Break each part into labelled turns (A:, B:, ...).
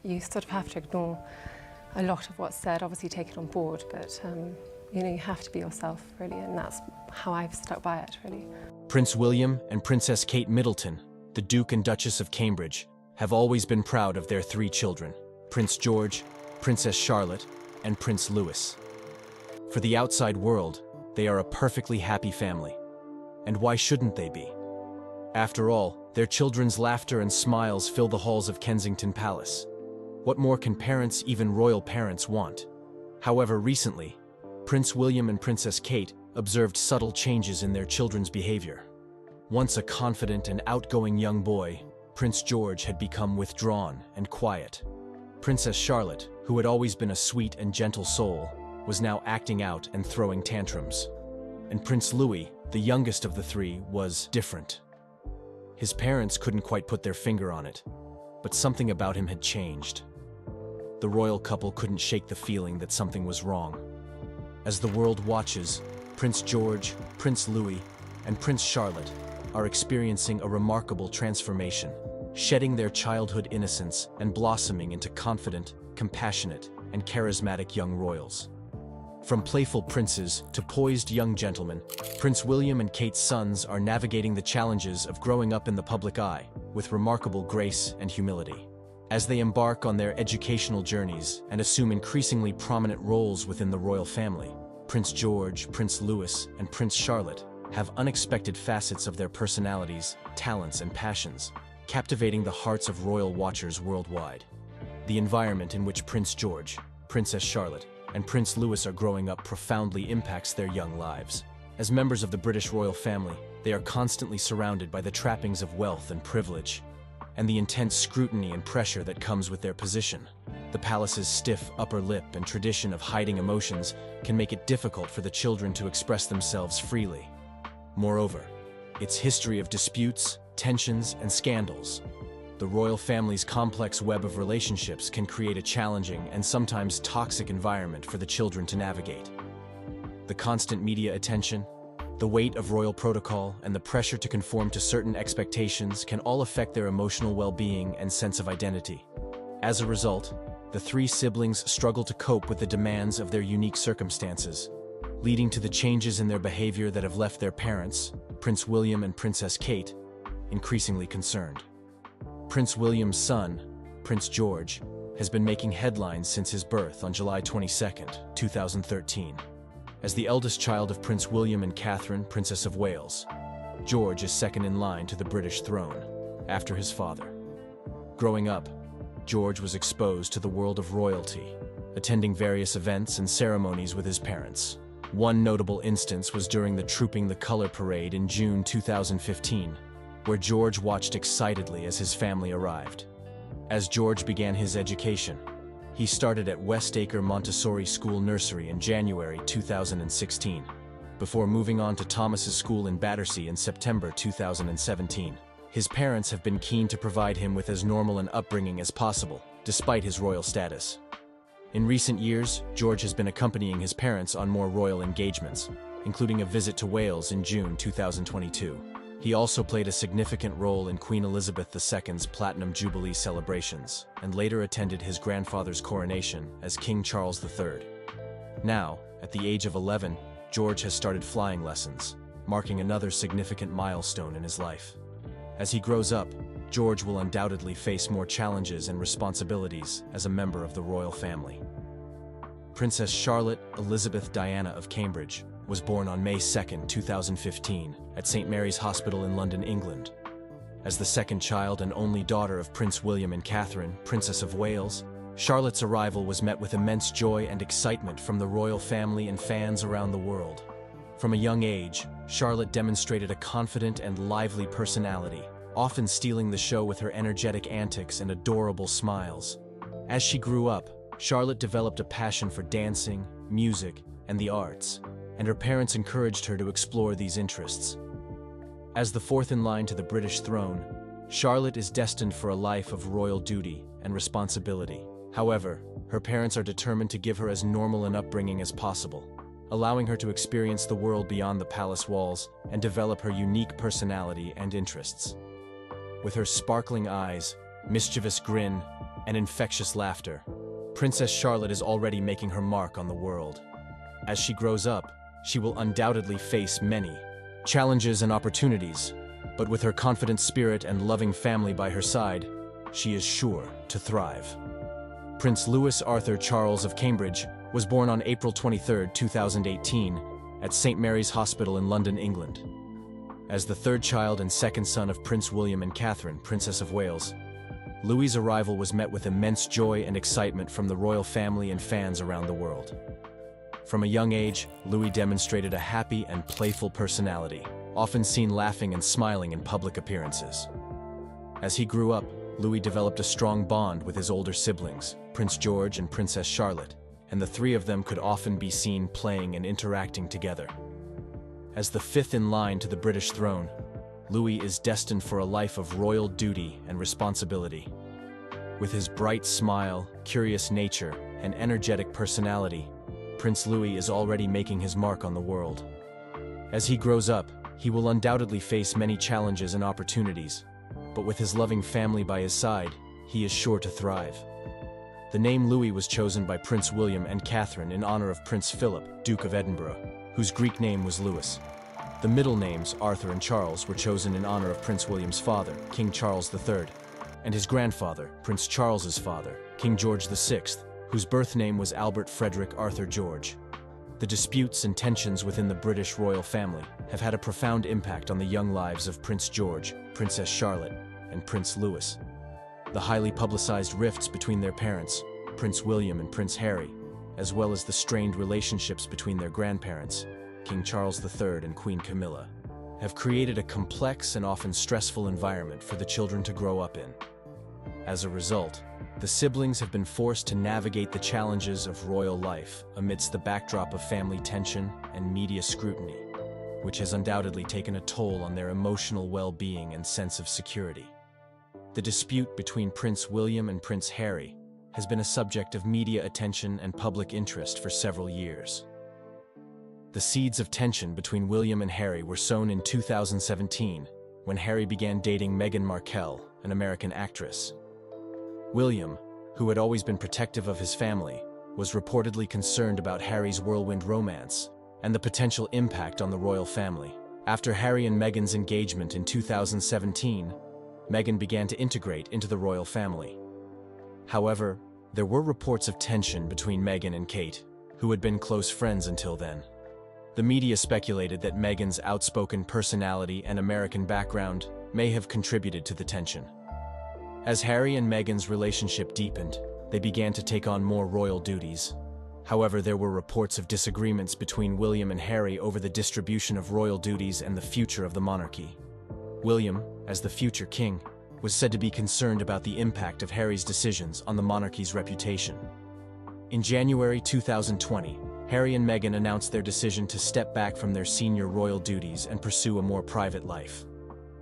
A: you sort of have to ignore a lot of what's said, obviously take it on board, but you have to be yourself, really, and that's how I've stuck by it, really.
B: Prince William and Princess Kate Middleton, the Duke and Duchess of Cambridge, have always been proud of their 3 children, Prince George, Princess Charlotte, and Prince Louis. For the outside world, they are a perfectly happy family. And why shouldn't they be? After all, their children's laughter and smiles fill the halls of Kensington Palace. What more can parents, even royal parents, want? However, recently, Prince William and Princess Kate observed subtle changes in their children's behavior. Once a confident and outgoing young boy, Prince George had become withdrawn and quiet. Princess Charlotte, who had always been a sweet and gentle soul, was now acting out and throwing tantrums. And Prince Louis, the youngest of the 3, was different. His parents couldn't quite put their finger on it, but something about him had changed. The royal couple couldn't shake the feeling that something was wrong. As the world watches, Prince George, Prince Louis, and Prince Charlotte are experiencing a remarkable transformation, shedding their childhood innocence and blossoming into confident, compassionate, and charismatic young royals. From playful princes to poised young gentlemen, Prince William and Kate's sons are navigating the challenges of growing up in the public eye with remarkable grace and humility. As they embark on their educational journeys and assume increasingly prominent roles within the royal family, Prince George, Prince Louis, and Prince Charlotte have unexpected facets of their personalities, talents, and passions, captivating the hearts of royal watchers worldwide. The environment in which Prince George, Princess Charlotte, and Prince Louis are growing up profoundly impacts their young lives. As members of the British royal family, they are constantly surrounded by the trappings of wealth and privilege, and the intense scrutiny and pressure that comes with their position. The palace's stiff upper lip and tradition of hiding emotions can make it difficult for the children to express themselves freely. Moreover, its history of disputes, tensions, and scandals, the royal family's complex web of relationships can create a challenging and sometimes toxic environment for the children to navigate. The constant media attention, the weight of royal protocol, and the pressure to conform to certain expectations can all affect their emotional well-being and sense of identity. As a result, the 3 siblings struggle to cope with the demands of their unique circumstances, leading to the changes in their behavior that have left their parents, Prince William and Princess Kate, increasingly concerned. Prince William's son, Prince George, has been making headlines since his birth on July 22, 2013. As the eldest child of Prince William and Catherine, Princess of Wales, George is second in line to the British throne, after his father. Growing up, George was exposed to the world of royalty, attending various events and ceremonies with his parents. One notable instance was during the Trooping the Color parade in June 2015, where George watched excitedly as his family arrived. As George began his education, he started at Westacre Montessori School Nursery in January 2016, before moving on to Thomas's School in Battersea in September 2017. His parents have been keen to provide him with as normal an upbringing as possible, despite his royal status. In recent years, George has been accompanying his parents on more royal engagements, including a visit to Wales in June 2022. He also played a significant role in Queen Elizabeth II's Platinum Jubilee celebrations, and later attended his grandfather's coronation as King Charles III. Now, at the age of 11, George has started flying lessons, marking another significant milestone in his life. As he grows up, George will undoubtedly face more challenges and responsibilities as a member of the royal family. Princess Charlotte Elizabeth Diana of Cambridge was born on May 2, 2015, at St. Mary's Hospital in London, England. As the second child and only daughter of Prince William and Catherine, Princess of Wales, Charlotte's arrival was met with immense joy and excitement from the royal family and fans around the world. From a young age, Charlotte demonstrated a confident and lively personality, often stealing the show with her energetic antics and adorable smiles. As she grew up, Charlotte developed a passion for dancing, music, and the arts, and her parents encouraged her to explore these interests. As the 4th in line to the British throne, Charlotte is destined for a life of royal duty and responsibility. However, her parents are determined to give her as normal an upbringing as possible, allowing her to experience the world beyond the palace walls and develop her unique personality and interests. With her sparkling eyes, mischievous grin, and infectious laughter. Princess Charlotte is already making her mark on the world. As she grows up, she will undoubtedly face many challenges and opportunities, but with her confident spirit and loving family by her side, she is sure to thrive. Prince Louis Arthur Charles of Cambridge was born on April 23, 2018, at St. Mary's Hospital in London, England. As the third child and second son of Prince William and Catherine, Princess of Wales, Louis's arrival was met with immense joy and excitement from the royal family and fans around the world. From a young age, Louis demonstrated a happy and playful personality, often seen laughing and smiling in public appearances. As he grew up, Louis developed a strong bond with his older siblings, Prince George and Princess Charlotte, and the three of them could often be seen playing and interacting together. As the fifth in line to the British throne, Louis is destined for a life of royal duty and responsibility. With his bright smile, curious nature, and energetic personality, Prince Louis is already making his mark on the world. As he grows up, he will undoubtedly face many challenges and opportunities, but with his loving family by his side, he is sure to thrive. The name Louis was chosen by Prince William and Catherine in honor of Prince Philip, Duke of Edinburgh, whose Greek name was Louis. The middle names, Arthur and Charles, were chosen in honor of Prince William's father, King Charles III, and his grandfather, Prince Charles's father, King George VI, whose birth name was Albert Frederick Arthur George. The disputes and tensions within the British royal family have had a profound impact on the young lives of Prince George, Princess Charlotte, and Prince Louis. The highly publicized rifts between their parents, Prince William and Prince Harry, as well as the strained relationships between their grandparents, King Charles III and Queen Camilla, have created a complex and often stressful environment for the children to grow up in. As a result, the siblings have been forced to navigate the challenges of royal life amidst the backdrop of family tension and media scrutiny, which has undoubtedly taken a toll on their emotional well-being and sense of security. The dispute between Prince William and Prince Harry has been a subject of media attention and public interest for several years. The seeds of tension between William and Harry were sown in 2017 when Harry began dating Meghan Markle, an American actress. William, who had always been protective of his family, was reportedly concerned about Harry's whirlwind romance and the potential impact on the royal family. After Harry and Meghan's engagement in 2017, Meghan began to integrate into the royal family. However, there were reports of tension between Meghan and Kate, who had been close friends until then. The media speculated that Meghan's outspoken personality and American background may have contributed to the tension. As Harry and Meghan's relationship deepened, they began to take on more royal duties. However, there were reports of disagreements between William and Harry over the distribution of royal duties and the future of the monarchy. William, as the future king, was said to be concerned about the impact of Harry's decisions on the monarchy's reputation. In January 2020, Harry and Meghan announced their decision to step back from their senior royal duties and pursue a more private life.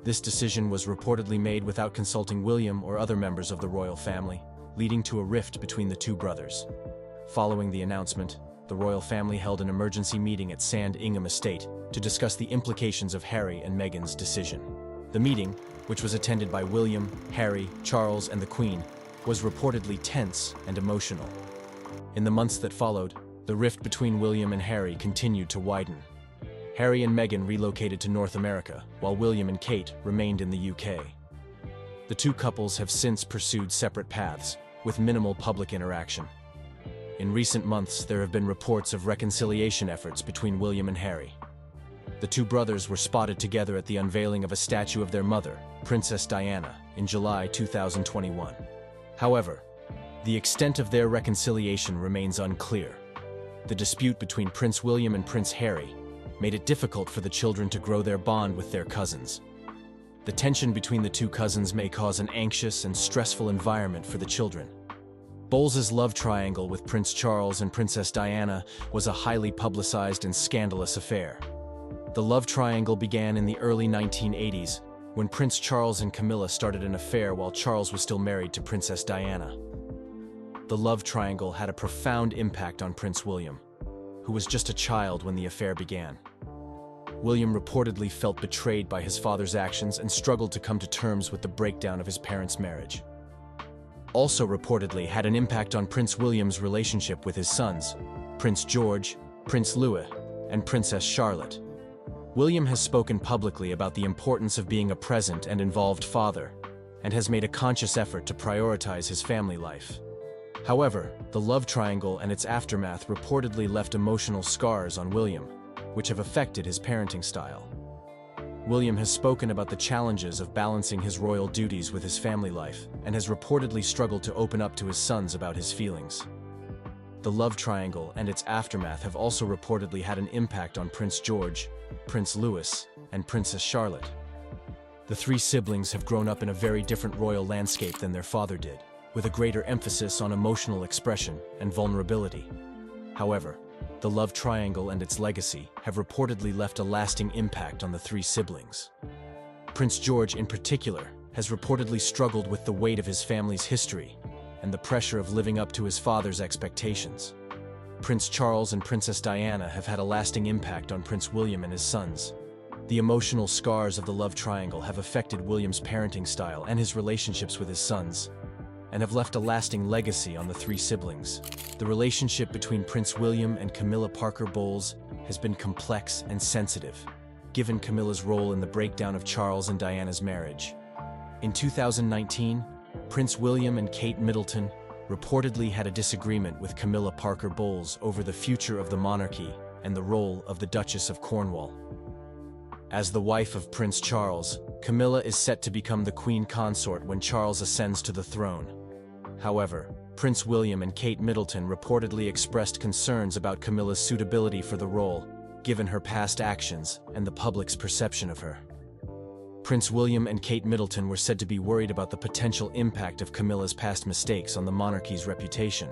B: This decision was reportedly made without consulting William or other members of the royal family, leading to a rift between the two brothers. Following the announcement, the royal family held an emergency meeting at Sandringham Estate to discuss the implications of Harry and Meghan's decision. The meeting, which was attended by William, Harry, Charles, and the Queen, was reportedly tense and emotional. In the months that followed, the rift between William and Harry continued to widen. Harry and Meghan relocated to North America, while William and Kate remained in the UK. The two couples have since pursued separate paths, with minimal public interaction. In recent months, there have been reports of reconciliation efforts between William and Harry. The two brothers were spotted together at the unveiling of a statue of their mother, Princess Diana, in July 2021. However, the extent of their reconciliation remains unclear. The dispute between Prince William and Prince Harry made it difficult for the children to grow their bond with their cousins. The tension between the two cousins may cause an anxious and stressful environment for the children. Bowles's love triangle with Prince Charles and Princess Diana was a highly publicized and scandalous affair. The love triangle began in the early 1980s, when Prince Charles and Camilla started an affair while Charles was still married to Princess Diana. The love triangle had a profound impact on Prince William, who was just a child when the affair began. William reportedly felt betrayed by his father's actions and struggled to come to terms with the breakdown of his parents' marriage. also reportedly had an impact on Prince William's relationship with his sons, Prince George, Prince Louis, and Princess Charlotte. William has spoken publicly about the importance of being a present and involved father, and has made a conscious effort to prioritize his family life. However, the love triangle and its aftermath reportedly left emotional scars on William, which have affected his parenting style. William has spoken about the challenges of balancing his royal duties with his family life, and has reportedly struggled to open up to his sons about his feelings. The love triangle and its aftermath have also reportedly had an impact on Prince George, Prince Louis, and Princess Charlotte. The three siblings have grown up in a very different royal landscape than their father did, with a greater emphasis on emotional expression and vulnerability. However, the love triangle and its legacy have reportedly left a lasting impact on the three siblings. Prince George, in particular, has reportedly struggled with the weight of his family's history and the pressure of living up to his father's expectations. Prince Charles and Princess Diana have had a lasting impact on Prince William and his sons. The emotional scars of the love triangle have affected William's parenting style and his relationships with his sons, and have left a lasting legacy on the three siblings. The relationship between Prince William and Camilla Parker Bowles has been complex and sensitive, given Camilla's role in the breakdown of Charles and Diana's marriage. In 2019, Prince William and Kate Middleton reportedly had a disagreement with Camilla Parker Bowles over the future of the monarchy and the role of the Duchess of Cornwall. As the wife of Prince Charles, Camilla is set to become the Queen Consort when Charles ascends to the throne. However, Prince William and Kate Middleton reportedly expressed concerns about Camilla's suitability for the role, given her past actions and the public's perception of her. Prince William and Kate Middleton were said to be worried about the potential impact of Camilla's past mistakes on the monarchy's reputation.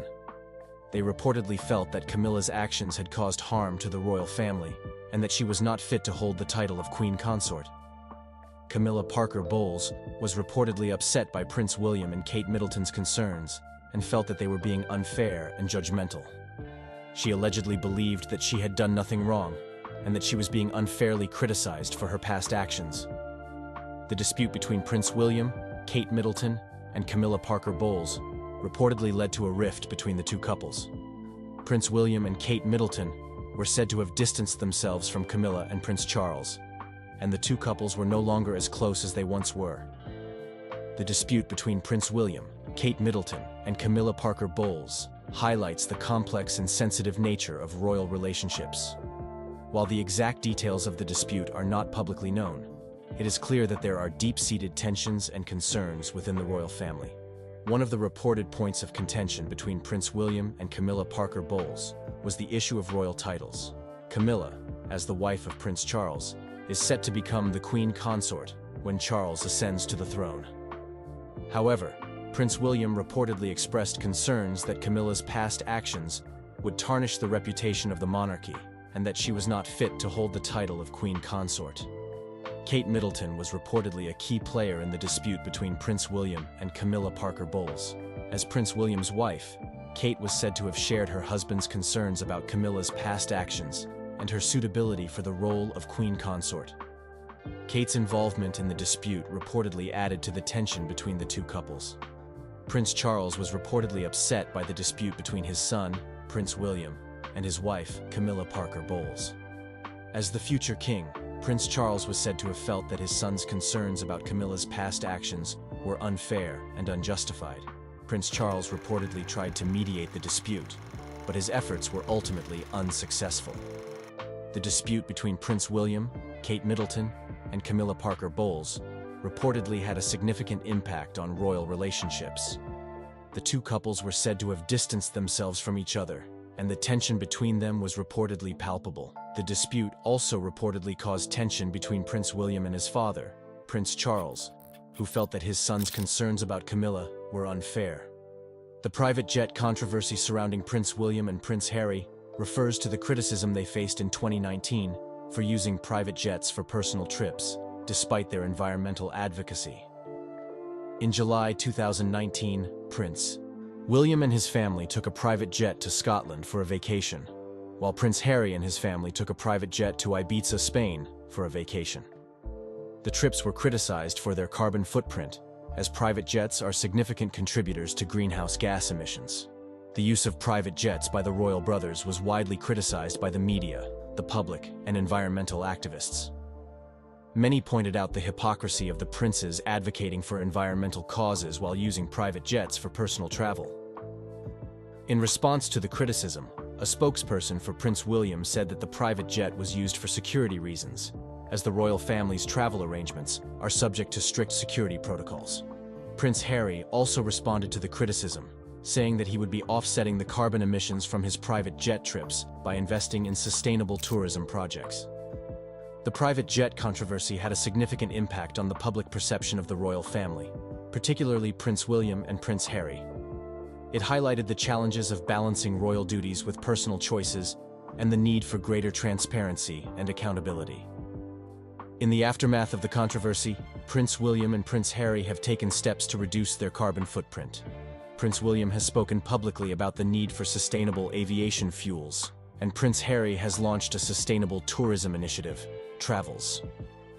B: They reportedly felt that Camilla's actions had caused harm to the royal family, and that she was not fit to hold the title of Queen Consort. Camilla Parker Bowles was reportedly upset by Prince William and Kate Middleton's concerns, and felt that they were being unfair and judgmental. She allegedly believed that she had done nothing wrong, and that she was being unfairly criticized for her past actions. The dispute between Prince William, Kate Middleton, and Camilla Parker Bowles reportedly led to a rift between the two couples. Prince William and Kate Middleton were said to have distanced themselves from Camilla and Prince Charles, and the two couples were no longer as close as they once were. The dispute between Prince William, Kate Middleton, and Camilla Parker Bowles highlights the complex and sensitive nature of royal relationships. While the exact details of the dispute are not publicly known, it is clear that there are deep-seated tensions and concerns within the royal family. One of the reported points of contention between Prince William and Camilla Parker Bowles was the issue of royal titles. Camilla, as the wife of Prince Charles, is set to become the Queen Consort when Charles ascends to the throne. However, Prince William reportedly expressed concerns that Camilla's past actions would tarnish the reputation of the monarchy, and that she was not fit to hold the title of Queen Consort. Kate Middleton was reportedly a key player in the dispute between Prince William and Camilla Parker Bowles. As Prince William's wife, Kate was said to have shared her husband's concerns about Camilla's past actions and her suitability for the role of Queen Consort. Kate's involvement in the dispute reportedly added to the tension between the two couples. Prince Charles was reportedly upset by the dispute between his son, Prince William, and his wife, Camilla Parker Bowles. As the future king, Prince Charles was said to have felt that his son's concerns about Camilla's past actions were unfair and unjustified. Prince Charles reportedly tried to mediate the dispute, but his efforts were ultimately unsuccessful. The dispute between Prince William, Kate Middleton, and Camilla Parker Bowles reportedly had a significant impact on royal relationships. The two couples were said to have distanced themselves from each other, and the tension between them was reportedly palpable. The dispute also reportedly caused tension between Prince William and his father, Prince Charles, who felt that his son's concerns about Camilla were unfair. The private jet controversy surrounding Prince William and Prince Harry refers to the criticism they faced in 2019 for using private jets for personal trips, despite their environmental advocacy. In July 2019, Prince William and his family took a private jet to Scotland for a vacation, while Prince Harry and his family took a private jet to Ibiza, Spain, for a vacation. The trips were criticized for their carbon footprint as private jets are significant contributors to greenhouse gas emissions. The use of private jets by the royal brothers was widely criticized by the media, the public, and environmental activists. Many pointed out the hypocrisy of the princes advocating for environmental causes while using private jets for personal travel. In response to the criticism, a spokesperson for Prince William said that the private jet was used for security reasons, as the royal family's travel arrangements are subject to strict security protocols. Prince Harry also responded to the criticism, saying that he would be offsetting the carbon emissions from his private jet trips by investing in sustainable tourism projects. The private jet controversy had a significant impact on the public perception of the royal family, particularly Prince William and Prince Harry. It highlighted the challenges of balancing royal duties with personal choices and the need for greater transparency and accountability. In the aftermath of the controversy, Prince William and Prince Harry have taken steps to reduce their carbon footprint. Prince William has spoken publicly about the need for sustainable aviation fuels, and Prince Harry has launched a sustainable tourism initiative, Travels.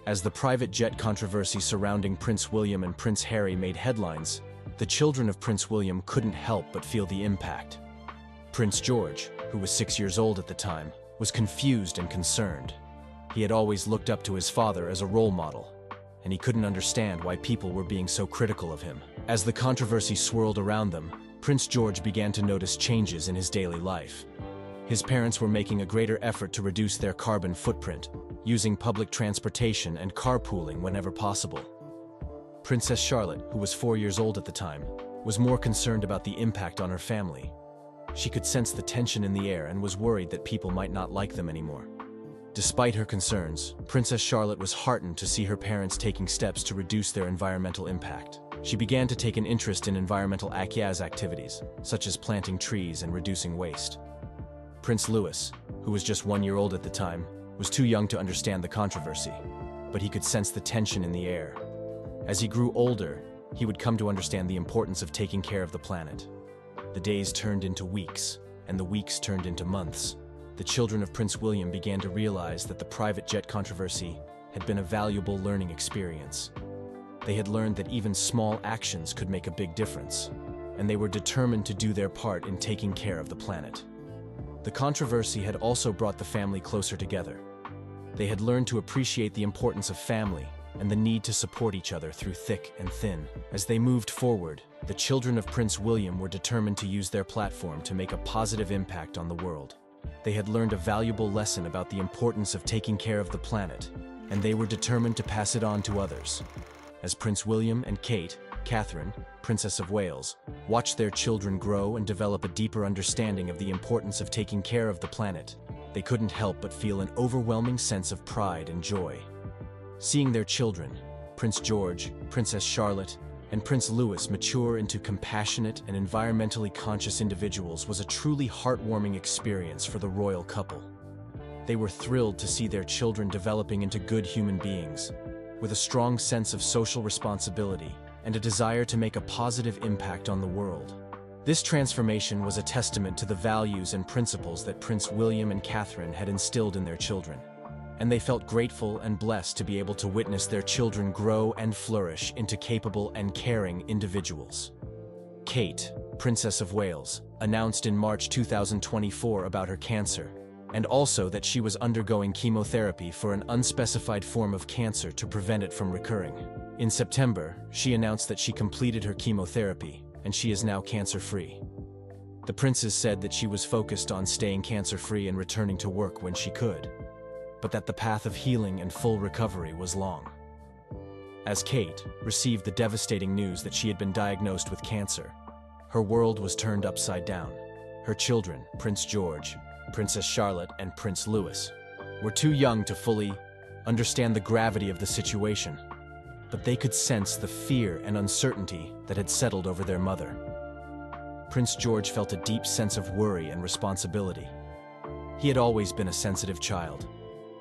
B: As the private jet controversy surrounding Prince William and Prince Harry made headlines, the children of Prince William couldn't help but feel the impact. Prince George, who was 6 years old at the time, was confused and concerned. He had always looked up to his father as a role model, and he couldn't understand why people were being so critical of him. As the controversy swirled around them, Prince George began to notice changes in his daily life. His parents were making a greater effort to reduce their carbon footprint, using public transportation and carpooling whenever possible. Princess Charlotte, who was 4 years old at the time, was more concerned about the impact on her family. She could sense the tension in the air and was worried that people might not like them anymore. Despite her concerns, Princess Charlotte was heartened to see her parents taking steps to reduce their environmental impact. She began to take an interest in environmental activities, such as planting trees and reducing waste. Prince Louis, who was just 1 year old at the time, was too young to understand the controversy, but he could sense the tension in the air. As he grew older, he would come to understand the importance of taking care of the planet. The days turned into weeks, and the weeks turned into months. The children of Prince William began to realize that the private jet controversy had been a valuable learning experience. They had learned that even small actions could make a big difference, and they were determined to do their part in taking care of the planet. The controversy had also brought the family closer together. They had learned to appreciate the importance of family and the need to support each other through thick and thin. As they moved forward, the children of Prince William were determined to use their platform to make a positive impact on the world. They had learned a valuable lesson about the importance of taking care of the planet, and they were determined to pass it on to others. As Prince William and Catherine, Princess of Wales, watched their children grow and develop a deeper understanding of the importance of taking care of the planet, they couldn't help but feel an overwhelming sense of pride and joy. Seeing their children, Prince George, Princess Charlotte, and Prince Louis mature into compassionate and environmentally conscious individuals was a truly heartwarming experience for the royal couple. They were thrilled to see their children developing into good human beings, with a strong sense of social responsibility and a desire to make a positive impact on the world. This transformation was a testament to the values and principles that Prince William and Catherine had instilled in their children, and they felt grateful and blessed to be able to witness their children grow and flourish into capable and caring individuals. Kate, Princess of Wales, announced in March 2024 about her cancer, and also that she was undergoing chemotherapy for an unspecified form of cancer to prevent it from recurring. In September, she announced that she completed her chemotherapy, and she is now cancer-free. The princess said that she was focused on staying cancer-free and returning to work when she could, but that the path of healing and full recovery was long. As Kate received the devastating news that she had been diagnosed with cancer, her world was turned upside down. Her children, Prince George, Princess Charlotte, and Prince Louis, were too young to fully understand the gravity of the situation, but they could sense the fear and uncertainty that had settled over their mother. Prince George felt a deep sense of worry and responsibility. He had always been a sensitive child,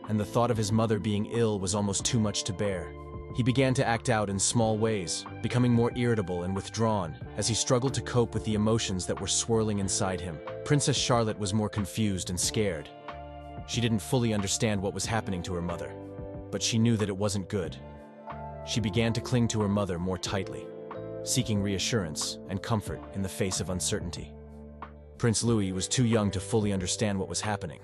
B: and the thought of his mother being ill was almost too much to bear. He began to act out in small ways, becoming more irritable and withdrawn as he struggled to cope with the emotions that were swirling inside him. Princess Charlotte was more confused and scared. She didn't fully understand what was happening to her mother, but she knew that it wasn't good. She began to cling to her mother more tightly. seeking reassurance and comfort in the face of uncertainty. Prince Louis was too young to fully understand what was happening,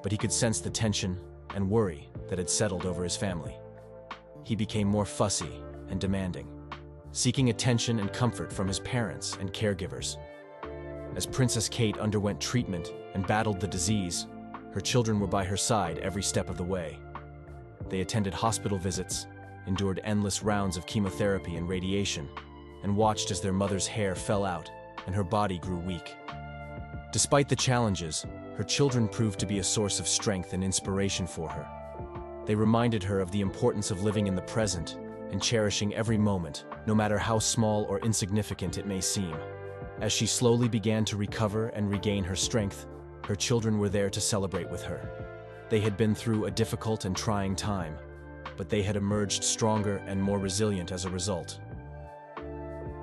B: but he could sense the tension and worry that had settled over his family. He became more fussy and demanding, seeking attention and comfort from his parents and caregivers. As Princess Kate underwent treatment and battled the disease, her children were by her side every step of the way. They attended hospital visits, endured endless rounds of chemotherapy and radiation, and watched as their mother's hair fell out and her body grew weak. Despite the challenges, her children proved to be a source of strength and inspiration for her. They reminded her of the importance of living in the present and cherishing every moment, no matter how small or insignificant it may seem. As she slowly began to recover and regain her strength, her children were there to celebrate with her. They had been through a difficult and trying time, but they had emerged stronger and more resilient as a result.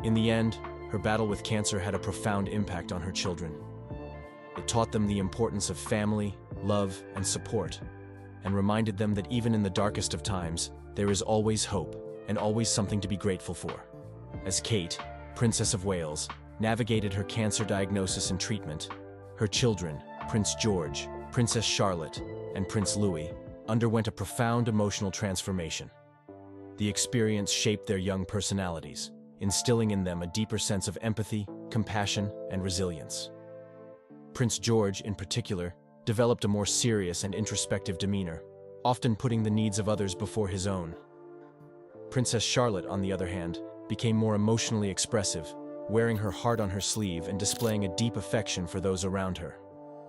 B: In the end, her battle with cancer had a profound impact on her children. It taught them the importance of family, love, and support, and reminded them that even in the darkest of times, there is always hope and always something to be grateful for. As Kate, Princess of Wales, navigated her cancer diagnosis and treatment, her children, Prince George, Princess Charlotte, and Prince Louis, underwent a profound emotional transformation. The experience shaped their young personalities, instilling in them a deeper sense of empathy, compassion, and resilience. Prince George, in particular, developed a more serious and introspective demeanor, often putting the needs of others before his own. Princess Charlotte, on the other hand, became more emotionally expressive, wearing her heart on her sleeve and displaying a deep affection for those around her.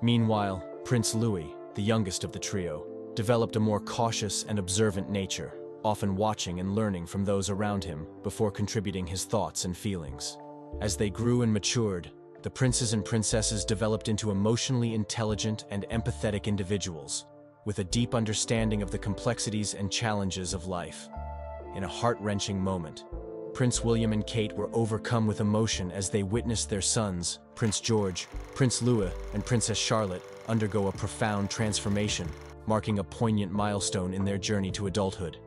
B: Meanwhile, Prince Louis, the youngest of the trio, developed a more cautious and observant nature, often watching and learning from those around him before contributing his thoughts and feelings. As they grew and matured, the princes and princesses developed into emotionally intelligent and empathetic individuals, with a deep understanding of the complexities and challenges of life. In a heart-wrenching moment, Prince William and Kate were overcome with emotion as they witnessed their sons, Prince George, Prince Louis, and Princess Charlotte, undergo a profound transformation, marking a poignant milestone in their journey to adulthood.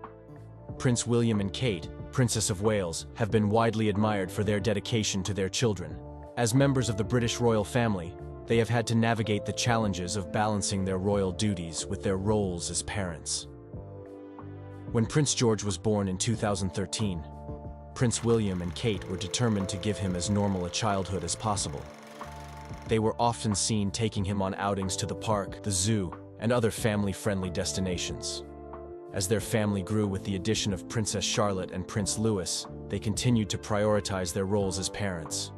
B: Prince William and Kate, Princess of Wales, have been widely admired for their dedication to their children. As members of the British royal family, they have had to navigate the challenges of balancing their royal duties with their roles as parents. When Prince George was born in 2013, Prince William and Kate were determined to give him as normal a childhood as possible. They were often seen taking him on outings to the park, the zoo, and other family-friendly destinations. As their family grew with the addition of Princess Charlotte and Prince Louis, they continued to prioritize their roles as parents.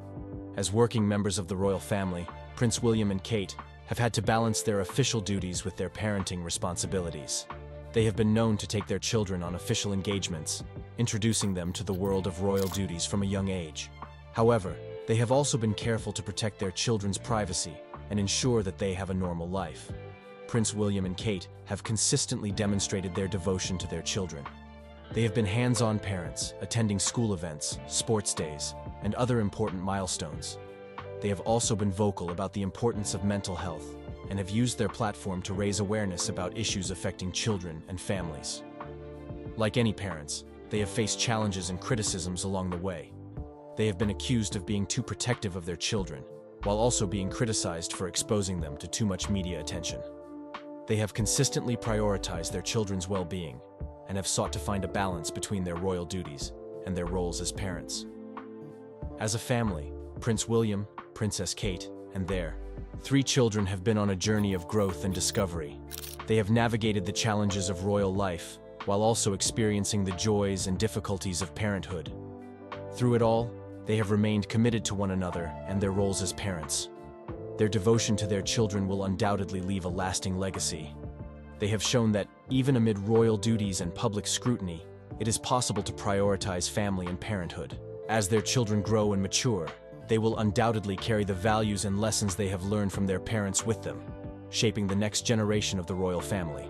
B: As working members of the royal family, Prince William and Kate have had to balance their official duties with their parenting responsibilities. They have been known to take their children on official engagements, introducing them to the world of royal duties from a young age. However, they have also been careful to protect their children's privacy and ensure that they have a normal life. Prince William and Kate have consistently demonstrated their devotion to their children. They have been hands-on parents, attending school events, sports days, and other important milestones. They have also been vocal about the importance of mental health and have used their platform to raise awareness about issues affecting children and families. Like any parents, they have faced challenges and criticisms along the way. They have been accused of being too protective of their children, while also being criticized for exposing them to too much media attention. They have consistently prioritized their children's well-being and have sought to find a balance between their royal duties and their roles as parents. As a family, Prince William, Princess Kate, and their 3 children have been on a journey of growth and discovery. They have navigated the challenges of royal life, while also experiencing the joys and difficulties of parenthood. Through it all, they have remained committed to one another and their roles as parents. Their devotion to their children will undoubtedly leave a lasting legacy. They have shown that, even amid royal duties and public scrutiny, it is possible to prioritize family and parenthood. As their children grow and mature, they will undoubtedly carry the values and lessons they have learned from their parents with them, shaping the next generation of the royal family.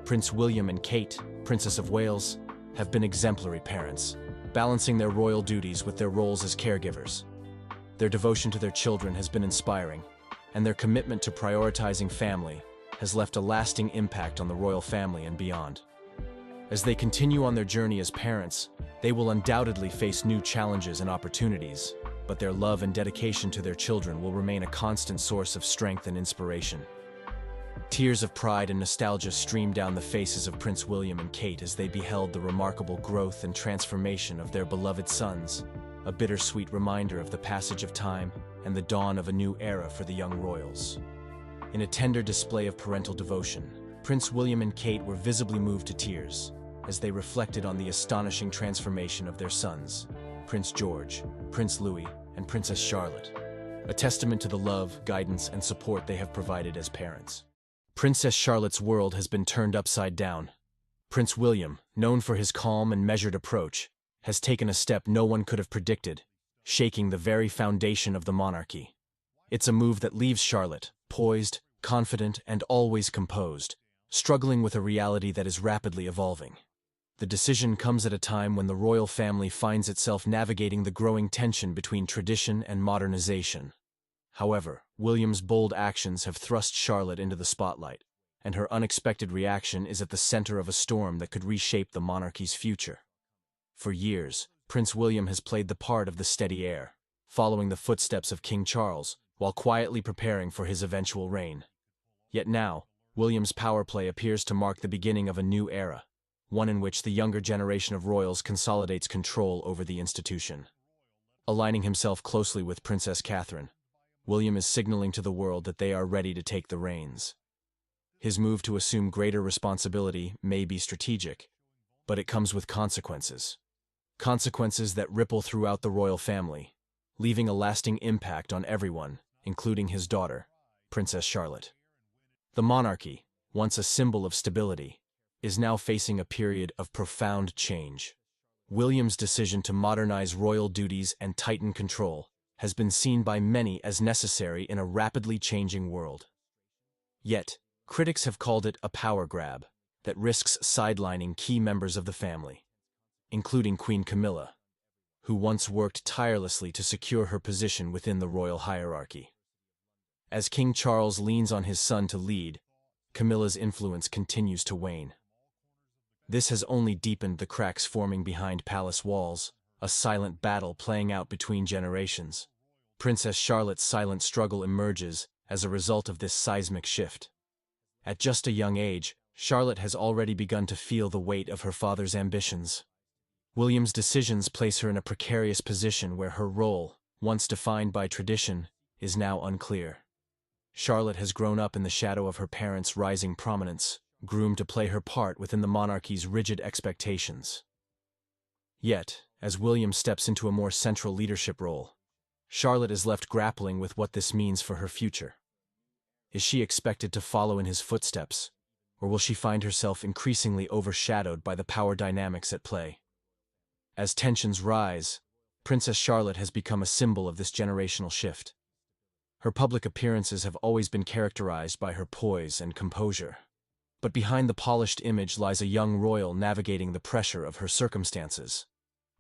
B: Prince William and Kate, Princess of Wales, have been exemplary parents, balancing their royal duties with their roles as caregivers. Their devotion to their children has been inspiring, and their commitment to prioritizing family has left a lasting impact on the royal family and beyond. As they continue on their journey as parents, they will undoubtedly face new challenges and opportunities, but their love and dedication to their children will remain a constant source of strength and inspiration. Tears of pride and nostalgia streamed down the faces of Prince William and Kate as they beheld the remarkable growth and transformation of their beloved sons, a bittersweet reminder of the passage of time and the dawn of a new era for the young royals. In a tender display of parental devotion, Prince William and Kate were visibly moved to tears as they reflected on the astonishing transformation of their sons, Prince George, Prince Louis, and Princess Charlotte, a testament to the love, guidance, and support they have provided as parents. Princess Charlotte's world has been turned upside down. Prince William, known for his calm and measured approach, has taken a step no one could have predicted, shaking the very foundation of the monarchy. It's a move that leaves Charlotte, poised, confident, and always composed, struggling with a reality that is rapidly evolving. The decision comes at a time when the royal family finds itself navigating the growing tension between tradition and modernization. However, William's bold actions have thrust Charlotte into the spotlight, and her unexpected reaction is at the center of a storm that could reshape the monarchy's future. For years, Prince William has played the part of the steady heir, following the footsteps of King Charles, while quietly preparing for his eventual reign. Yet now, William's power play appears to mark the beginning of a new era, one in which the younger generation of royals consolidates control over the institution. Aligning himself closely with Princess Catherine, William is signaling to the world that they are ready to take the reins. His move to assume greater responsibility may be strategic, but it comes with consequences. Consequences that ripple throughout the royal family, leaving a lasting impact on everyone, including his daughter, Princess Charlotte. The monarchy, once a symbol of stability, is now facing a period of profound change. William's decision to modernize royal duties and tighten control has been seen by many as necessary in a rapidly changing world. Yet, critics have called it a power grab that risks sidelining key members of the family, including Queen Camilla, who once worked tirelessly to secure her position within the royal hierarchy. As King Charles leans on his son to lead, Camilla's influence continues to wane. This has only deepened the cracks forming behind palace walls, a silent battle playing out between generations. Princess Charlotte's silent struggle emerges as a result of this seismic shift. At just a young age, Charlotte has already begun to feel the weight of her father's ambitions. William's decisions place her in a precarious position where her role, once defined by tradition, is now unclear. Charlotte has grown up in the shadow of her parents' rising prominence, groomed to play her part within the monarchy's rigid expectations. Yet, as William steps into a more central leadership role, Charlotte is left grappling with what this means for her future. Is she expected to follow in his footsteps, or will she find herself increasingly overshadowed by the power dynamics at play? As tensions rise, Princess Charlotte has become a symbol of this generational shift. Her public appearances have always been characterized by her poise and composure. But behind the polished image lies a young royal navigating the pressure of her circumstances.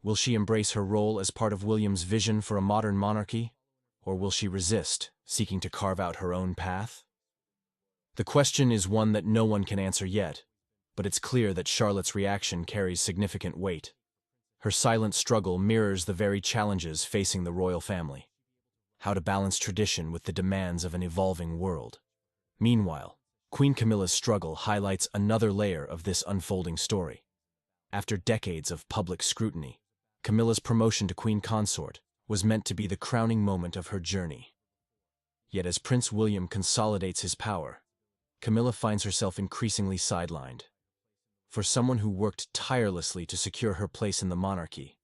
B: Will she embrace her role as part of William's vision for a modern monarchy, or will she resist, seeking to carve out her own path? The question is one that no one can answer yet, but it's clear that Charlotte's reaction carries significant weight. Her silent struggle mirrors the very challenges facing the royal family. How to balance tradition with the demands of an evolving world. Meanwhile, Queen Camilla's struggle highlights another layer of this unfolding story. After decades of public scrutiny, Camilla's promotion to Queen Consort was meant to be the crowning moment of her journey. Yet as Prince William consolidates his power, Camilla finds herself increasingly sidelined. For someone who worked tirelessly to secure her place in the monarchy,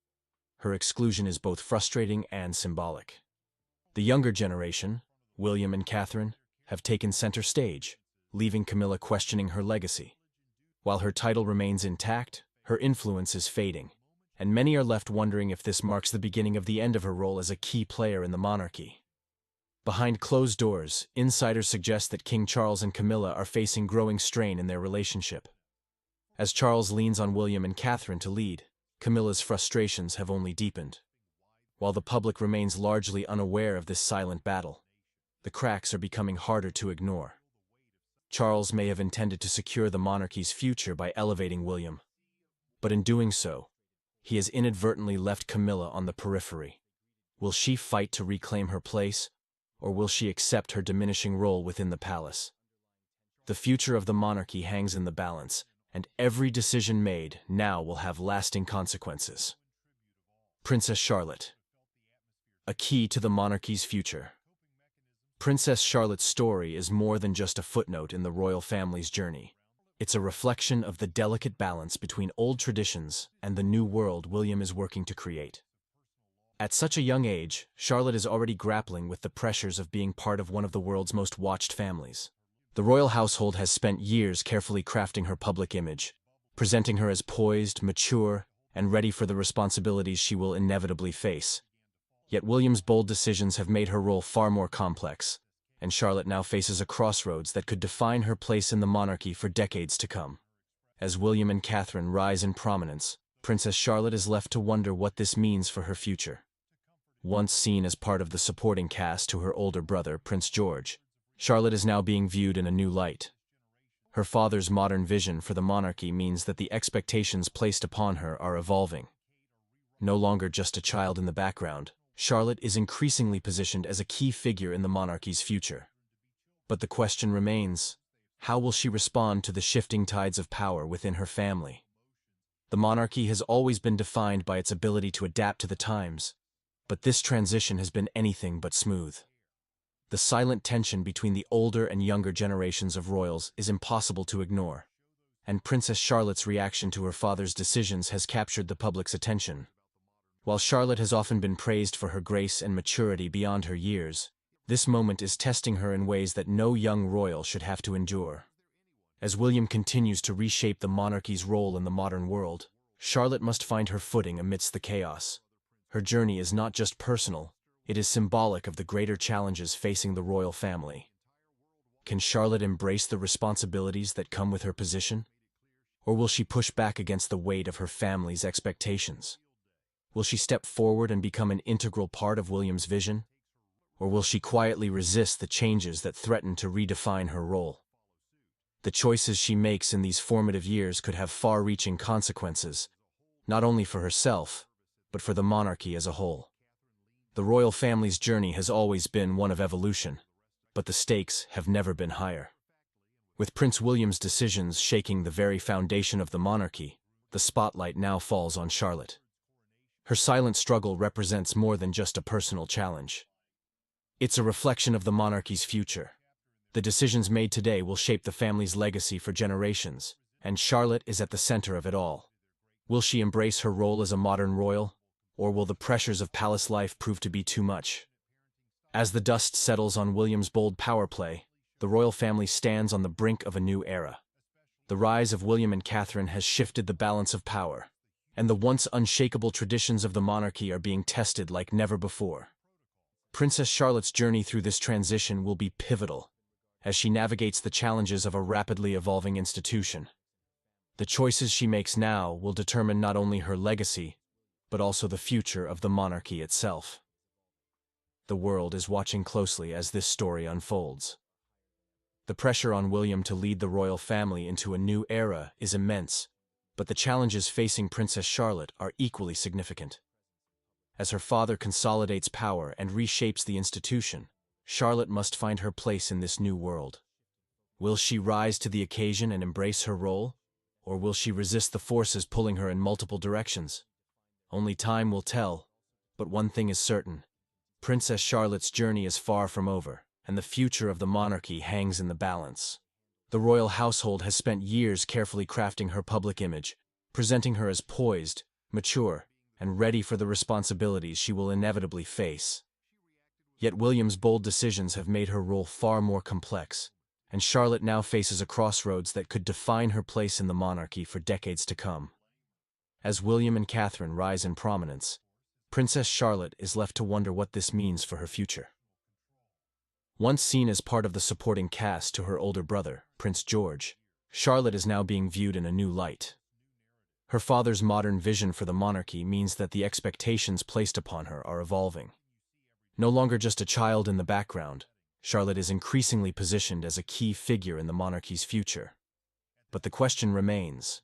B: her exclusion is both frustrating and symbolic. The younger generation, William and Catherine, have taken center stage, leaving Camilla questioning her legacy. While her title remains intact, her influence is fading, and many are left wondering if this marks the beginning of the end of her role as a key player in the monarchy. Behind closed doors, insiders suggest that King Charles and Camilla are facing growing strain in their relationship. As Charles leans on William and Catherine to lead, Camilla's frustrations have only deepened. While the public remains largely unaware of this silent battle, the cracks are becoming harder to ignore. Charles may have intended to secure the monarchy's future by elevating William, But in doing so, he has inadvertently left Camilla on the periphery. Will she fight to reclaim her place, or will she accept her diminishing role within the palace? The future of the monarchy hangs in the balance, and every decision made now will have lasting consequences. Princess Charlotte. A key to the monarchy's future. Princess Charlotte's story is more than just a footnote in the royal family's journey. It's a reflection of the delicate balance between old traditions and the new world William is working to create. At such a young age, Charlotte is already grappling with the pressures of being part of one of the world's most watched families. The royal household has spent years carefully crafting her public image, presenting her as poised, mature, and ready for the responsibilities she will inevitably face. Yet William's bold decisions have made her role far more complex, and Charlotte now faces a crossroads that could define her place in the monarchy for decades to come. As William and Catherine rise in prominence, Princess Charlotte is left to wonder what this means for her future. Once seen as part of the supporting cast to her older brother, Prince George, Charlotte is now being viewed in a new light. Her father's modern vision for the monarchy means that the expectations placed upon her are evolving. No longer just a child in the background, Charlotte is increasingly positioned as a key figure in the monarchy's future. But the question remains, how will she respond to the shifting tides of power within her family? The monarchy has always been defined by its ability to adapt to the times, but this transition has been anything but smooth. The silent tension between the older and younger generations of royals is impossible to ignore, and Princess Charlotte's reaction to her father's decisions has captured the public's attention. While Charlotte has often been praised for her grace and maturity beyond her years, this moment is testing her in ways that no young royal should have to endure. As William continues to reshape the monarchy's role in the modern world, Charlotte must find her footing amidst the chaos. Her journey is not just personal, it is symbolic of the greater challenges facing the royal family. Can Charlotte embrace the responsibilities that come with her position? Or will she push back against the weight of her family's expectations? Will she step forward and become an integral part of William's vision? Or will she quietly resist the changes that threaten to redefine her role? The choices she makes in these formative years could have far-reaching consequences, not only for herself, but for the monarchy as a whole. The royal family's journey has always been one of evolution, but the stakes have never been higher. With Prince William's decisions shaking the very foundation of the monarchy, the spotlight now falls on Charlotte. Her silent struggle represents more than just a personal challenge. It's a reflection of the monarchy's future. The decisions made today will shape the family's legacy for generations, and Charlotte is at the center of it all. Will she embrace her role as a modern royal, or will the pressures of palace life prove to be too much? As the dust settles on William's bold power play, the royal family stands on the brink of a new era. The rise of William and Catherine has shifted the balance of power, and the once unshakable traditions of the monarchy are being tested like never before. Princess Charlotte's journey through this transition will be pivotal, as she navigates the challenges of a rapidly evolving institution. The choices she makes now will determine not only her legacy, but also the future of the monarchy itself. The world is watching closely as this story unfolds. The pressure on William to lead the royal family into a new era is immense, but the challenges facing Princess Charlotte are equally significant. As her father consolidates power and reshapes the institution, Charlotte must find her place in this new world. Will she rise to the occasion and embrace her role, or will she resist the forces pulling her in multiple directions? Only time will tell, but one thing is certain. Princess Charlotte's journey is far from over, and the future of the monarchy hangs in the balance. The royal household has spent years carefully crafting her public image, presenting her as poised, mature, and ready for the responsibilities she will inevitably face. Yet William's bold decisions have made her role far more complex, and Charlotte now faces a crossroads that could define her place in the monarchy for decades to come. As William and Catherine rise in prominence, Princess Charlotte is left to wonder what this means for her future. Once seen as part of the supporting cast to her older brother, Prince George, Charlotte is now being viewed in a new light. Her father's modern vision for the monarchy means that the expectations placed upon her are evolving. No longer just a child in the background, Charlotte is increasingly positioned as a key figure in the monarchy's future. But the question remains,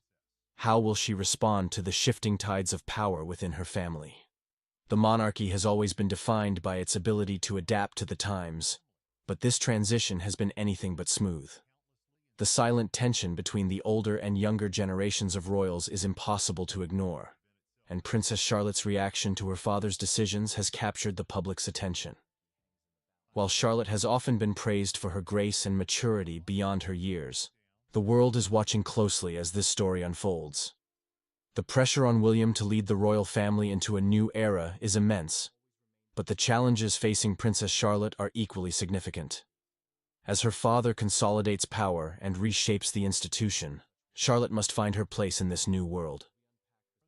B: How will she respond to the shifting tides of power within her family? The monarchy has always been defined by its ability to adapt to the times, but this transition has been anything but smooth. The silent tension between the older and younger generations of royals is impossible to ignore, and Princess Charlotte's reaction to her father's decisions has captured the public's attention. While Charlotte has often been praised for her grace and maturity beyond her years, the world is watching closely as this story unfolds. The pressure on William to lead the royal family into a new era is immense, but the challenges facing Princess Charlotte are equally significant. As her father consolidates power and reshapes the institution, Charlotte must find her place in this new world.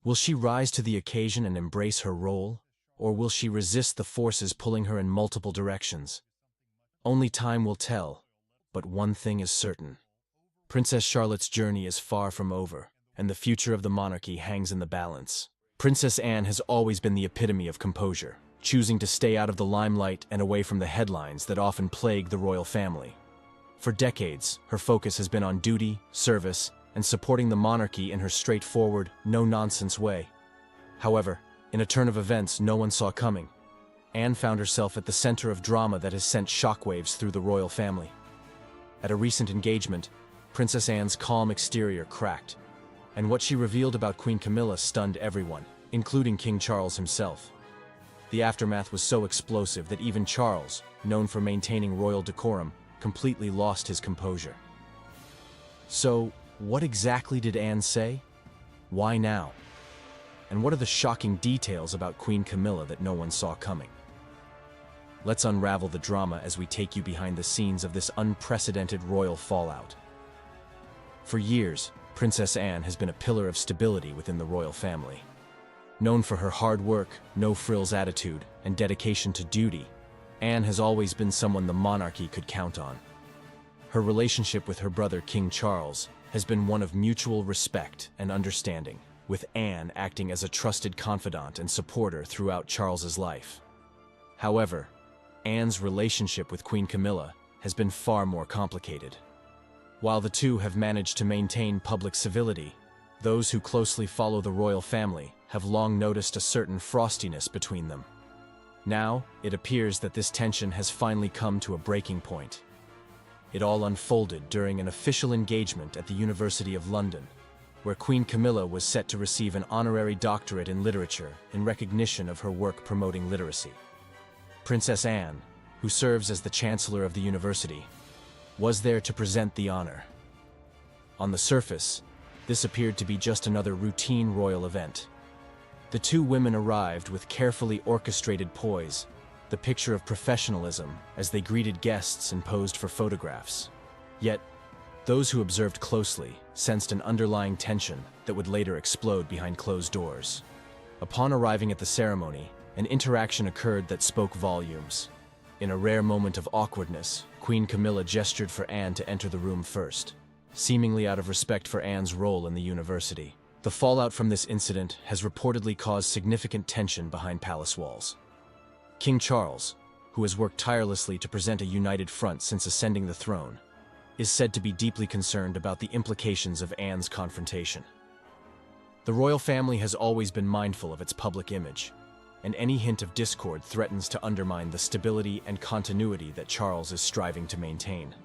B: Will she rise to the occasion and embrace her role, or will she resist the forces pulling her in multiple directions? Only time will tell, but one thing is certain. Princess Charlotte's journey is far from over, and the future of the monarchy hangs in the balance. Princess Anne has always been the epitome of composure, choosing to stay out of the limelight and away from the headlines that often plague the royal family. For decades, her focus has been on duty, service, and supporting the monarchy in her straightforward, no-nonsense way. However, in a turn of events no one saw coming, Anne found herself at the center of drama that has sent shockwaves through the royal family. At a recent engagement, Princess Anne's calm exterior cracked, and what she revealed about Queen Camilla stunned everyone, including King Charles himself. The aftermath was so explosive that even Charles, known for maintaining royal decorum, completely lost his composure. So, what exactly did Anne say? Why now? And what are the shocking details about Queen Camilla that no one saw coming? Let's unravel the drama as we take you behind the scenes of this unprecedented royal fallout. For years, Princess Anne has been a pillar of stability within the royal family. Known for her hard work, no-frills attitude, and dedication to duty, Anne has always been someone the monarchy could count on. Her relationship with her brother King Charles has been one of mutual respect and understanding, with Anne acting as a trusted confidant and supporter throughout Charles's life. However, Anne's relationship with Queen Camilla has been far more complicated. While the two have managed to maintain public civility, those who closely follow the royal family have long noticed a certain frostiness between them. Now, it appears that this tension has finally come to a breaking point. It all unfolded during an official engagement at the University of London, where Queen Camilla was set to receive an honorary doctorate in literature in recognition of her work promoting literacy. Princess Anne, who serves as the Chancellor of the university, was there to present the honor. On the surface, this appeared to be just another routine royal event. The two women arrived with carefully orchestrated poise, the picture of professionalism as they greeted guests and posed for photographs. Yet, those who observed closely sensed an underlying tension that would later explode behind closed doors. Upon arriving at the ceremony, an interaction occurred that spoke volumes. In a rare moment of awkwardness, Queen Camilla gestured for Anne to enter the room first, seemingly out of respect for Anne's role in the university. The fallout from this incident has reportedly caused significant tension behind palace walls. King Charles, who has worked tirelessly to present a united front since ascending the throne, is said to be deeply concerned about the implications of Anne's confrontation. The royal family has always been mindful of its public image, and any hint of discord threatens to undermine the stability and continuity that Charles is striving to maintain.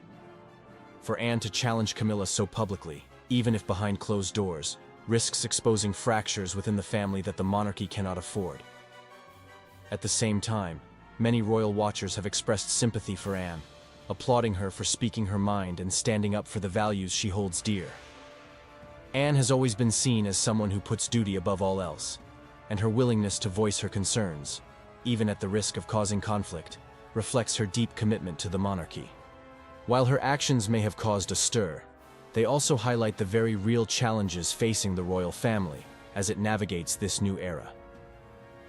B: For Anne to challenge Camilla so publicly, even if behind closed doors, risks exposing fractures within the family that the monarchy cannot afford. At the same time, many royal watchers have expressed sympathy for Anne, applauding her for speaking her mind and standing up for the values she holds dear. Anne has always been seen as someone who puts duty above all else, and her willingness to voice her concerns, even at the risk of causing conflict, reflects her deep commitment to the monarchy. While her actions may have caused a stir, they also highlight the very real challenges facing the royal family as it navigates this new era.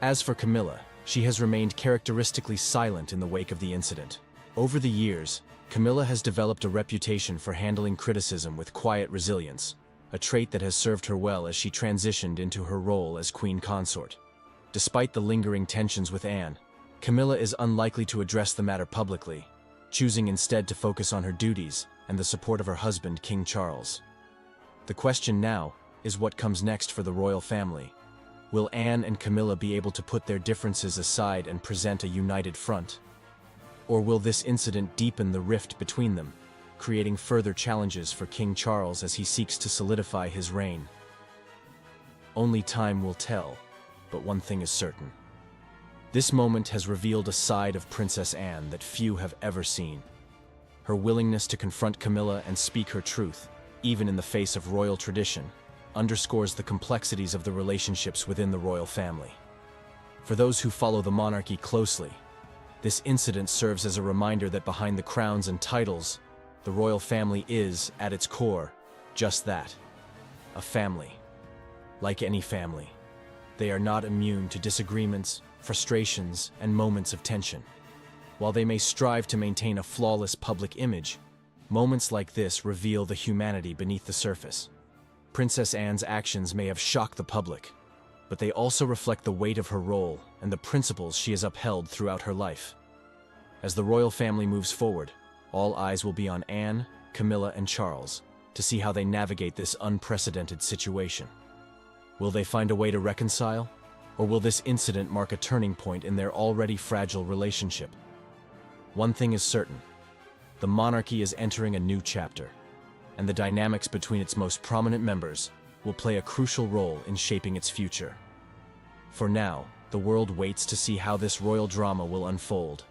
B: As for Camilla, she has remained characteristically silent in the wake of the incident. Over the years, Camilla has developed a reputation for handling criticism with quiet resilience, a trait that has served her well as she transitioned into her role as queen consort. Despite the lingering tensions with Anne, Camilla is unlikely to address the matter publicly, choosing instead to focus on her duties and the support of her husband, King Charles. The question now is what comes next for the royal family. Will Anne and Camilla be able to put their differences aside and present a united front? Or will this incident deepen the rift between them, creating further challenges for King Charles as he seeks to solidify his reign? Only time will tell, but one thing is certain. This moment has revealed a side of Princess Anne that few have ever seen. Her willingness to confront Camilla and speak her truth, even in the face of royal tradition, underscores the complexities of the relationships within the royal family. For those who follow the monarchy closely, this incident serves as a reminder that behind the crowns and titles, the royal family is, at its core, just that, a family. Like any family, they are not immune to disagreements, frustrations, and moments of tension. While they may strive to maintain a flawless public image, moments like this reveal the humanity beneath the surface. Princess Anne's actions may have shocked the public, but they also reflect the weight of her role and the principles she has upheld throughout her life. As the royal family moves forward, all eyes will be on Anne, Camilla, and Charles to see how they navigate this unprecedented situation. Will they find a way to reconcile, or will this incident mark a turning point in their already fragile relationship? One thing is certain: the monarchy is entering a new chapter, and the dynamics between its most prominent members will play a crucial role in shaping its future. For now, the world waits to see how this royal drama will unfold,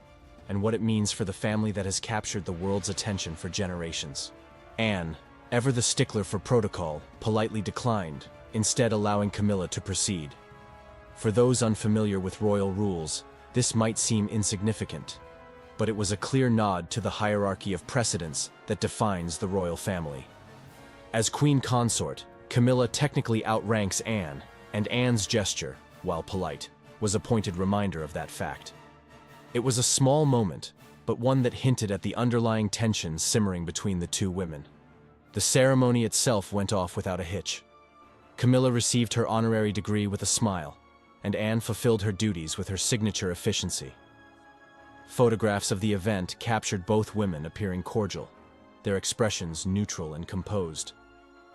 B: and what it means for the family that has captured the world's attention for generations. Anne, ever the stickler for protocol, politely declined, instead allowing Camilla to proceed. For those unfamiliar with royal rules, this might seem insignificant, but it was a clear nod to the hierarchy of precedence that defines the royal family. As queen consort, Camilla technically outranks Anne, and Anne's gesture, while polite, was a pointed reminder of that fact. It was a small moment, but one that hinted at the underlying tensions simmering between the two women. The ceremony itself went off without a hitch. Camilla received her honorary degree with a smile, and Anne fulfilled her duties with her signature efficiency. Photographs of the event captured both women appearing cordial, their expressions neutral and composed.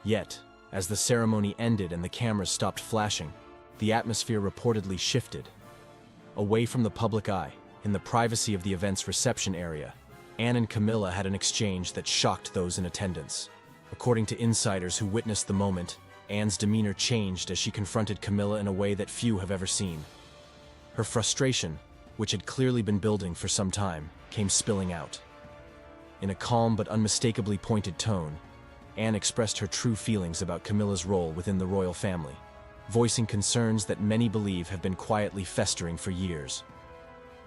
B: Yet, as the ceremony ended and the cameras stopped flashing, the atmosphere reportedly shifted. Away from the public eye, in the privacy of the event's reception area, Anne and Camilla had an exchange that shocked those in attendance. According to insiders who witnessed the moment, Anne's demeanor changed as she confronted Camilla in a way that few have ever seen. Her frustration, which had clearly been building for some time, came spilling out. In a calm but unmistakably pointed tone, Anne expressed her true feelings about Camilla's role within the royal family, voicing concerns that many believe have been quietly festering for years.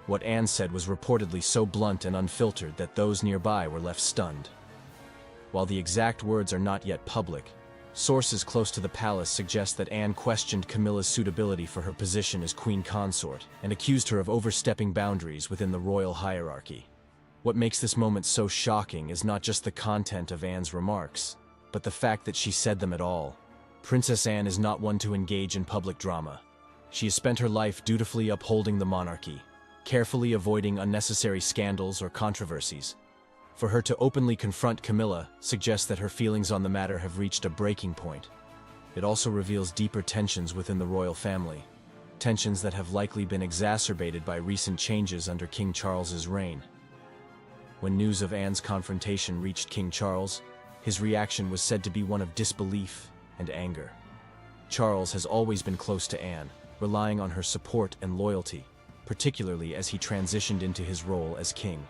B: What Anne said was reportedly so blunt and unfiltered that those nearby were left stunned. While the exact words are not yet public, sources close to the palace suggest that Anne questioned Camilla's suitability for her position as queen consort and accused her of overstepping boundaries within the royal hierarchy. What makes this moment so shocking is not just the content of Anne's remarks, but the fact that she said them at all. Princess Anne is not one to engage in public drama. She has spent her life dutifully upholding the monarchy, carefully avoiding unnecessary scandals or controversies. For her to openly confront Camilla suggests that her feelings on the matter have reached a breaking point. It also reveals deeper tensions within the royal family, tensions that have likely been exacerbated by recent changes under King Charles's reign. When news of Anne's confrontation reached King Charles, his reaction was said to be one of disbelief and anger. Charles has always been close to Anne, relying on her support and loyalty, particularly as he transitioned into his role as king.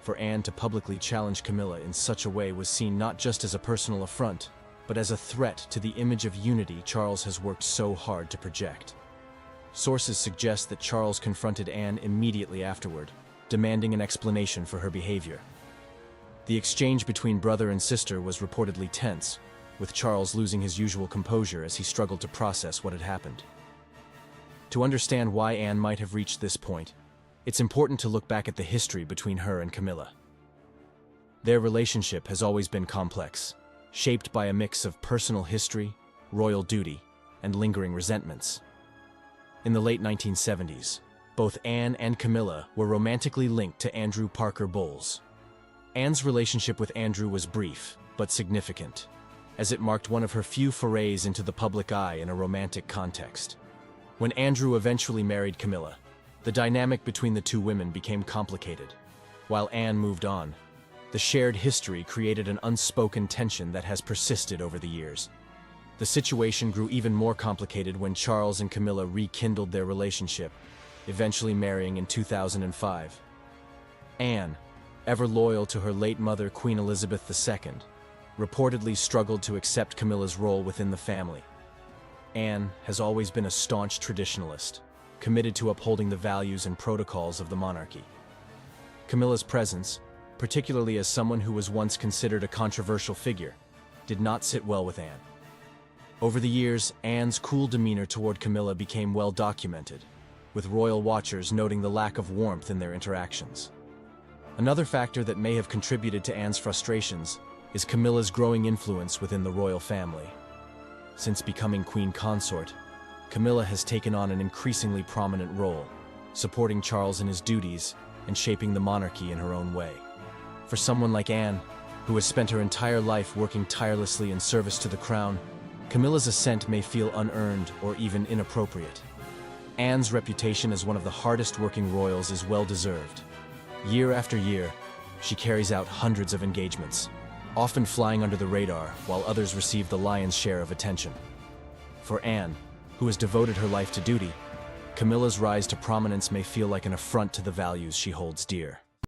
B: For Anne to publicly challenge Camilla in such a way was seen not just as a personal affront, but as a threat to the image of unity Charles has worked so hard to project. Sources suggest that Charles confronted Anne immediately afterward, demanding an explanation for her behavior. The exchange between brother and sister was reportedly tense, with Charles losing his usual composure as he struggled to process what had happened. To understand why Anne might have reached this point, it's important to look back at the history between her and Camilla. Their relationship has always been complex, shaped by a mix of personal history, royal duty, and lingering resentments. In the late 1970s, both Anne and Camilla were romantically linked to Andrew Parker Bowles. Anne's relationship with Andrew was brief, but significant. as it marked one of her few forays into the public eye in a romantic context. When Andrew eventually married Camilla, the dynamic between the two women became complicated. While Anne moved on, the shared history created an unspoken tension that has persisted over the years. The situation grew even more complicated when Charles and Camilla rekindled their relationship, eventually marrying in 2005. Anne, ever loyal to her late mother, Queen Elizabeth II, reportedly struggled to accept Camilla's role within the family. Anne has always been a staunch traditionalist, committed to upholding the values and protocols of the monarchy. Camilla's presence, particularly as someone who was once considered a controversial figure, did not sit well with Anne. Over the years, Anne's cool demeanor toward Camilla became well documented, with royal watchers noting the lack of warmth in their interactions. Another factor that may have contributed to Anne's frustrations is Camilla's growing influence within the royal family. Since becoming queen consort, Camilla has taken on an increasingly prominent role, supporting Charles in his duties and shaping the monarchy in her own way. For someone like Anne, who has spent her entire life working tirelessly in service to the crown, Camilla's ascent may feel unearned or even inappropriate. Anne's reputation as one of the hardest-working royals is well-deserved. Year after year, she carries out hundreds of engagements, often flying under the radar while others receive the lion's share of attention. For Anne, who has devoted her life to duty, Camilla's rise to prominence may feel like an affront to the values she holds dear.